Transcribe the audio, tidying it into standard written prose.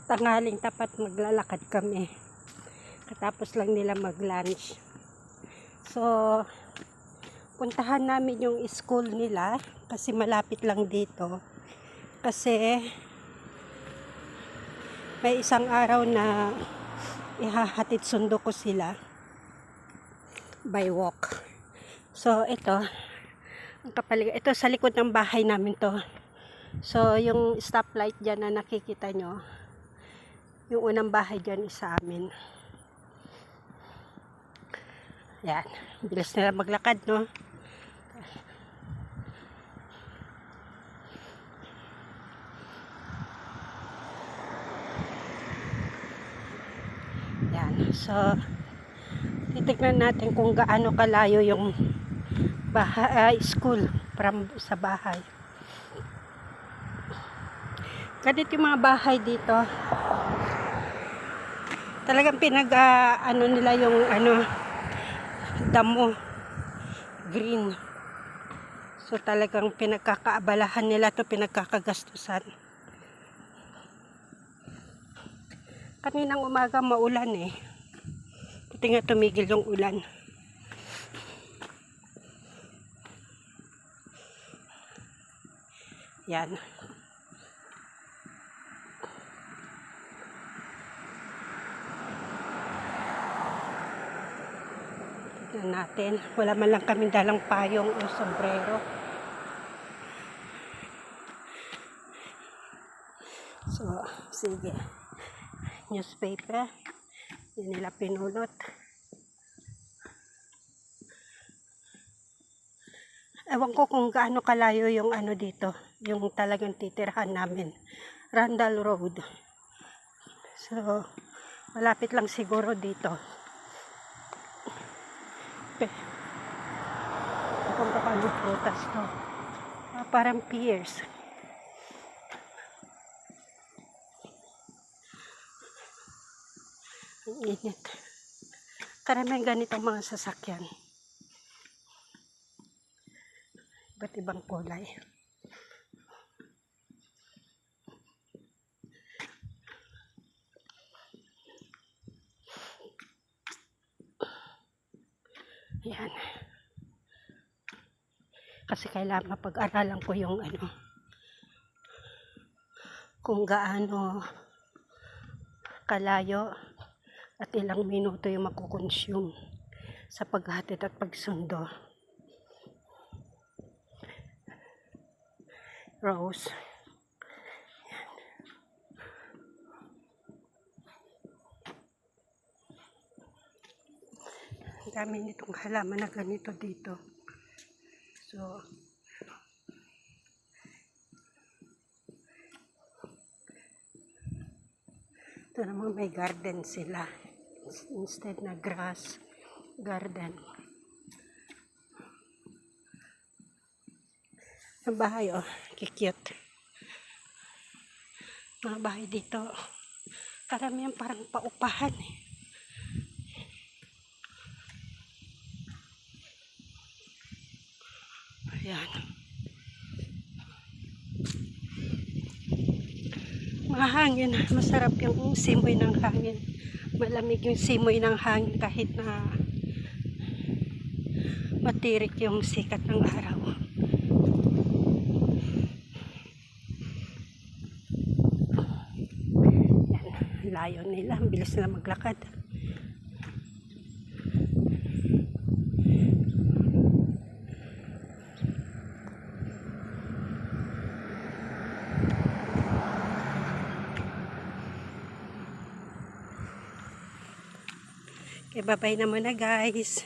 tanghaling tapat maglalakad kami. Katapos lang nila mag-lunch. So, puntahan namin yung school nila kasi malapit lang dito. Kasi may isang araw na ihahatid sundo ko sila by walk. So, ito ito sa likod ng bahay namin to. So, yung stoplight dyan na nakikita nyo, yung unang bahay dyan is sa amin. Yan. Bilis nila maglakad, no? Yan. So, titignan natin kung gaano kalayo yung bahay, school from sa bahay. Ganito yung mga bahay dito. Talagang ano nila yung damo green. So talagang pinagkakaabalahan nila to, pinagkakagastusan. Kaninang umaga maulan eh. Buti nga tumigil yung ulan. Yan. Natin. Wala man lang kami dalang payong o sombrero. So, sige. Newspaper. Yan nila pinulot. Ewan ko kung gaano kalayo yung dito. Yung talagang titirhan namin. Randall Road. So, malapit lang siguro dito. Kung paano prutas to. Parang pears. Ang init. Karamihan ganitong mga sasakyan. Iba't ibang kulay. Yan. Kasi kailangan mapag-aralan ko yung kung gaano kalayo at ilang minuto yung makukonsume sa paghatid at pagsundo. Rose. Ang dami nitong halaman na ganito dito. So, ito naman may garden sila. Instead na grass, garden. Ang bahay, oh, kikute. Mga bahay dito, karamihan parang paupahan eh. Ayan. Mahangin, masarap yung simoy ng hangin. Malamig yung simoy ng hangin kahit na matirik yung sikat ng araw. Yan, layo nila, ang bilis nila maglakad. Okay, bye-bye na muna guys.